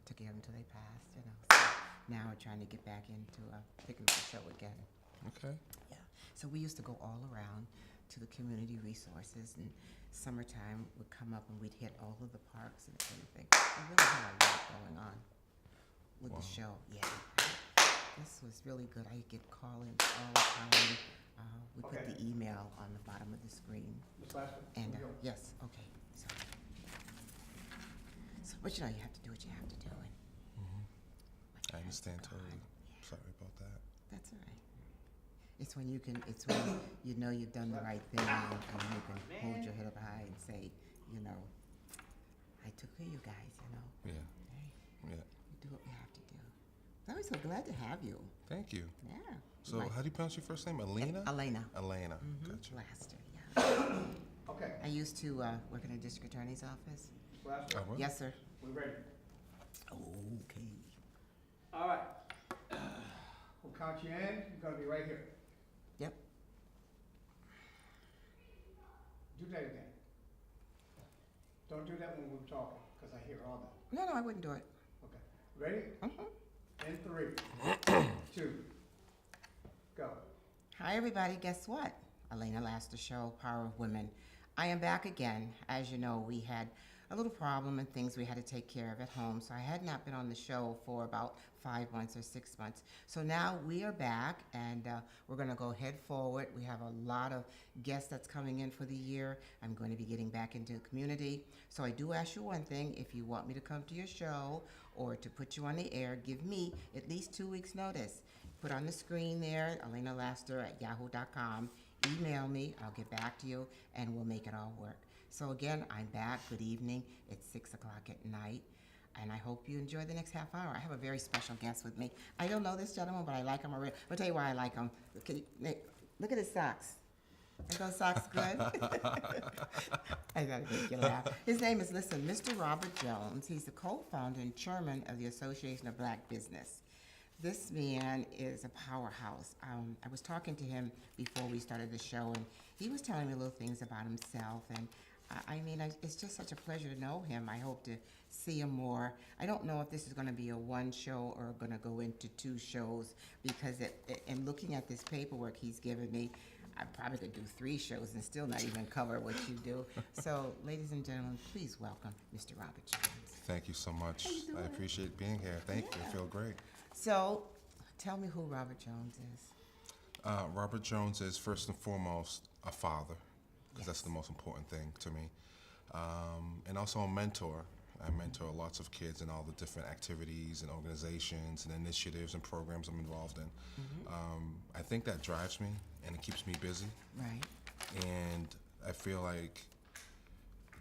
took care of them until they passed, you know. So now we're trying to get back into picking up the show again. Okay. Yeah. So we used to go all around to the community resources, and summertime would come up and we'd hit all of the parks and everything. We really had a lot going on with the show. Yeah. This was really good. I get call-ins all the time. We put the email on the bottom of the screen. And yes, okay. So, but you know, you have to do what you have to do. And I understand God. totally. Sorry about that. That's all right. It's when you can. It's when you know you've done the right thing, and you can hold your head up high and say, you know, I took care of you guys. You know. Yeah. Hey, Yeah. you do what you have to do. I'm so glad to have you. Thank you. Yeah. So, how do you pronounce your first name? Elena? Elena. Elena. Gotcha. Laster. Yeah. Okay. I used to work in a district attorney's office. Last Oh, one. what? Yes, sir. We ready? Okay. All right. We'll count you in. You're gonna be right here. Yep. Do that again. Don't do that when we're talking, because I hear all that. No, I wouldn't do it. Okay. Ready? Mm-hmm. In 3, 2, go. Hi, everybody. Guess what? Elena Laster Show, Power of Women. I am back again. As you know, we had a little problem and things we had to take care of at home, so I had not been on the show for about 5 months or 6 months. So now we are back, and we're going to go head forward. We have a lot of guests that's coming in for the year. I'm going to be getting back into the community. So I do ask you one thing. If you want me to come to your show or to put you on the air, give me at least 2 weeks' notice. Put on the screen there, ElenaLaster@yahoo.com. Email me. I'll get back to you, and we'll make it all work. So again, I'm back. Good evening. It's 6 o'clock at night, and I hope you enjoy the next half hour. I have a very special guest with me. I don't know this gentleman, but I like him already. I'll tell you why I like him. Look at his socks. Are those socks good? I gotta make you laugh. His name is, listen, Mr. Robert Jones. He's the co-founder and chairman of the Association of Black Business. This man is a powerhouse. I was talking to him before we started the show, and he was telling me little things about himself. And it's just such a pleasure to know him. I hope to see him more. I don't know if this is going to be a one show or going to go into 2 shows, because in looking at this paperwork he's given me, I probably could do 3 shows and still not even cover what you do. So, ladies and gentlemen, please welcome Mr. Robert Jones. Thank you so much. How you doing? I appreciate being here. Thank you. I feel great. So, tell me who Robert Jones is. Robert Jones is first and foremost a father, because that's Yes. the most important thing to me. And also a mentor. I mentor lots of kids in all the different activities and organizations and initiatives and programs I'm involved in. I think that drives me and it keeps me busy. Right. And I feel like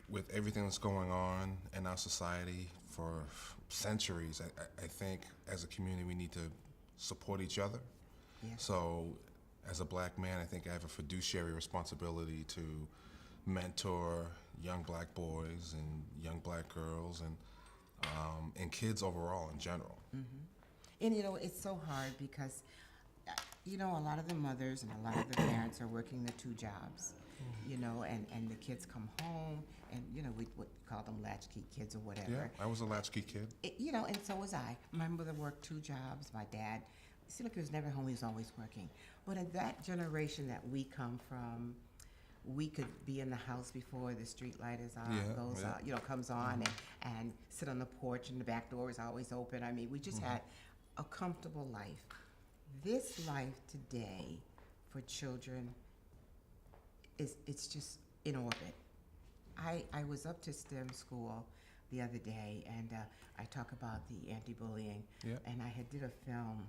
with everything that's going on in our society for centuries, I think as a community we need to support each other. Yes. So as a black man, I think I have a fiduciary responsibility to mentor young black boys and young black girls and kids overall in general. And it's so hard because, a lot of the mothers and a lot of the parents are working the 2 jobs, and the kids come home and, we would call them latchkey kids or whatever. Yeah, I was a latchkey kid. And so was I. My mother worked 2 jobs. My dad, it seemed like he was never home. He was always working. But in that generation that we come from, we could be in the house before the street light is on, comes on, and sit on the porch, and the back door is always open. We just had a comfortable life. This life today for children it's just in orbit. I was up to STEM school the other day, and I talk about the anti-bullying, and I had did a film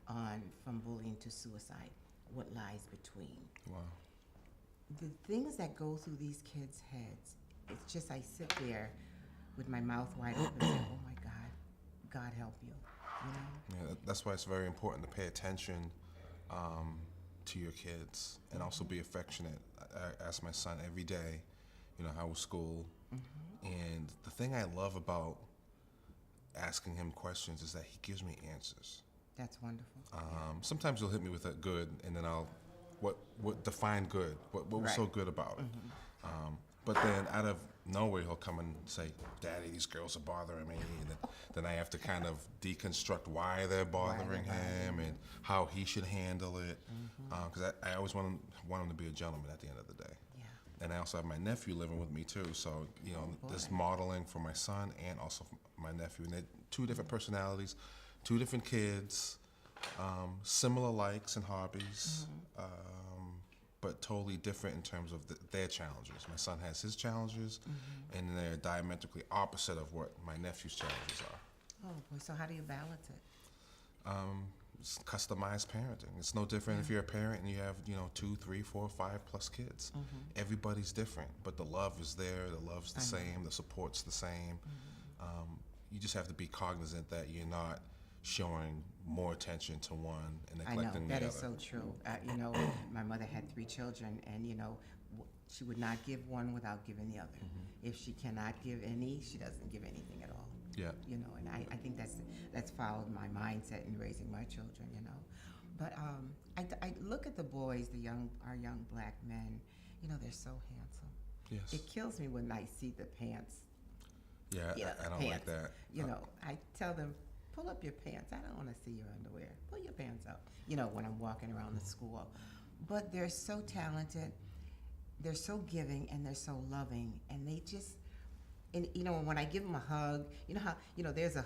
on From Bullying to Suicide, What Lies Between. Wow. The things that go through these kids' heads, it's just I sit there with my mouth wide open and say, oh my God, God help you, Yeah, that's why it's very important to pay attention to your kids and also be affectionate. I ask my son every day, how was school? And the thing I love about asking him questions is that he gives me answers. That's wonderful. Sometimes he'll hit me with a good, and then what define good? What was so good about it? But then out of nowhere he'll come and say, "Daddy, these girls are bothering me," and then I have to kind of deconstruct why they're bothering him and how he should handle it. Because I always want him to be a gentleman at the end of the day. Yeah. And I also have my nephew living with me too, so there's modeling for my son and also for my nephew, and they're two different personalities, two different kids, similar likes and hobbies. But totally different in terms of their challenges. My son has his challenges, and they're diametrically opposite of what my nephew's challenges are. Oh boy, so how do you balance it? It's customized parenting. It's no different if you're a parent and you have 2, 3, 4, 5+ kids. Everybody's different, but the love is there. The love's the same. The support's the same. You just have to be cognizant that you're not showing more attention to one and neglecting the other. That is so true. My mother had 3 children, and she would not give one without giving the other. If she cannot give any, she doesn't give anything at all. Yeah. And I think that's followed my mindset in raising my children. But I look at the boys, our young black men. They're so handsome. Yes. It kills me when I see the pants. Yeah, I don't like that. I tell them, pull up your pants. I don't want to see your underwear. Pull your pants up. When I'm walking around the school. But they're so talented. They're so giving, and they're so loving, and they just. And when I give them a hug, how there's a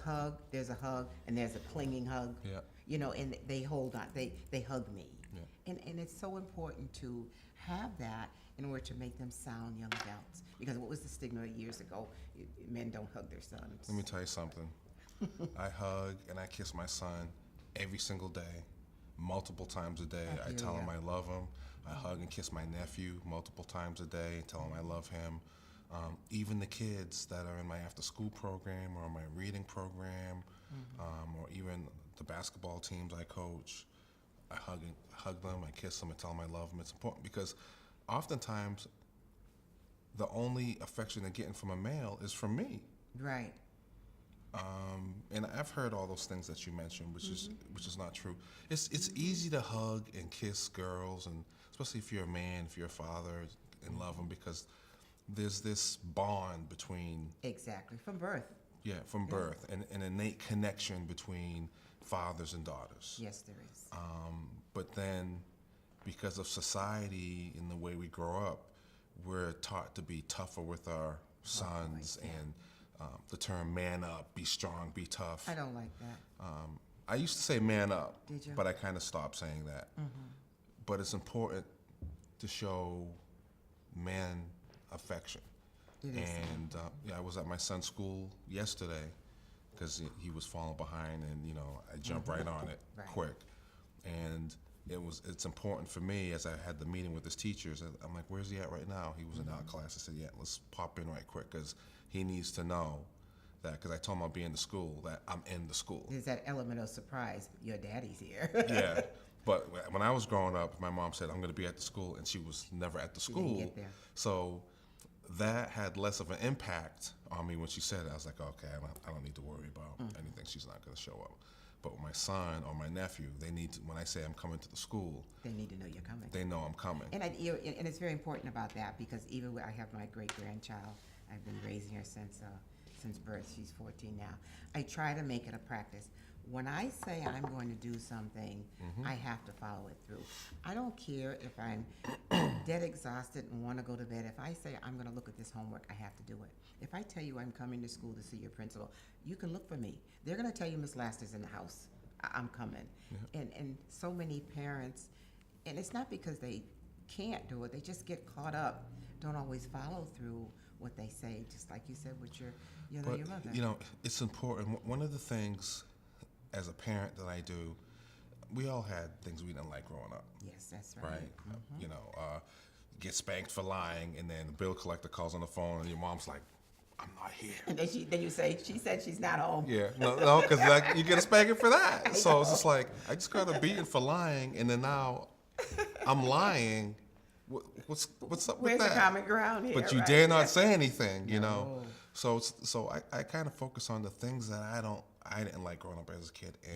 hug, and there's a clinging hug. Yeah. And they hold on. They hug me. Yeah. And it's so important to have that in order to make them sound young adults. Because what was the stigma years ago? Men don't hug their sons. Let me tell you something. I hug and I kiss my son every single day, multiple times a day. I tell him I love him. I hug and kiss my nephew multiple times a day, tell him I love him. Even the kids that are in my after-school program or my reading program, or even the basketball teams I coach, I hug them, I kiss them, I tell them I love them. It's important because oftentimes the only affection they're getting from a male is from me. Right. And I've heard all those things that you mentioned, which is not true. It's easy to hug and kiss girls, and especially if you're a man, if you're a father, and love them, because there's this bond between Exactly, from birth. Yeah, from birth, and an innate connection between fathers and daughters. Yes, there is. But then, because of society and the way we grow up, we're taught to be tougher with our sons, and the term "man up," "be strong," "be tough." I don't like that. I used to say "man up," Did you? but I kind of stopped saying that. But it's important to show man affection. It is. And I was at my son's school yesterday because he was falling behind, and I jumped right on it quick. And it's important for me, as I had the meeting with his teachers. I'm like, "Where's he at right now?" He was in our class. I said, "Yeah, let's pop in right quick because he needs to know that." Because I told him I'll be in the school, that I'm in the school. There's that element of surprise. Your daddy's here. Yeah. But when I was growing up, my mom said, "I'm going to be at the school," and she was never at the school. Didn't get there. So that had less of an impact on me when she said it. I was like, okay, I don't need to worry about anything. She's not going to show up. But with my son or my nephew, they need to, when I say I'm coming to the school, They need to know you're coming. they know I'm coming. And and it's very important about that, because even when I have my great-grandchild, I've been raising her since birth. She's 14 now. I try to make it a practice. When I say I'm going to do something, I have to follow it through. I don't care if I'm dead exhausted and want to go to bed. If I say I'm going to look at this homework, I have to do it. If I tell you I'm coming to school to see your principal, you can look for me. They're going to tell you Miss Laster's in the house. I'm coming. Yeah. And so many parents, and it's not because they can't do it, they just get caught up, don't always follow through what they say, just like you said with your mother. It's important. One of the things as a parent that I do, we all had things we didn't like growing up. Yes, that's right. Right? Get spanked for lying, and then the bill collector calls on the phone, and your mom's like, "I'm not here." And then you say, "She said she's not home." Yeah, no, because you get a spanking for that. So it's just like, I just got a beating for lying, and then now I'm lying. What's up with that? Where's the common ground here? But you right? dare not say anything, No. So I kind of focus on the things that I didn't like growing up as a kid. And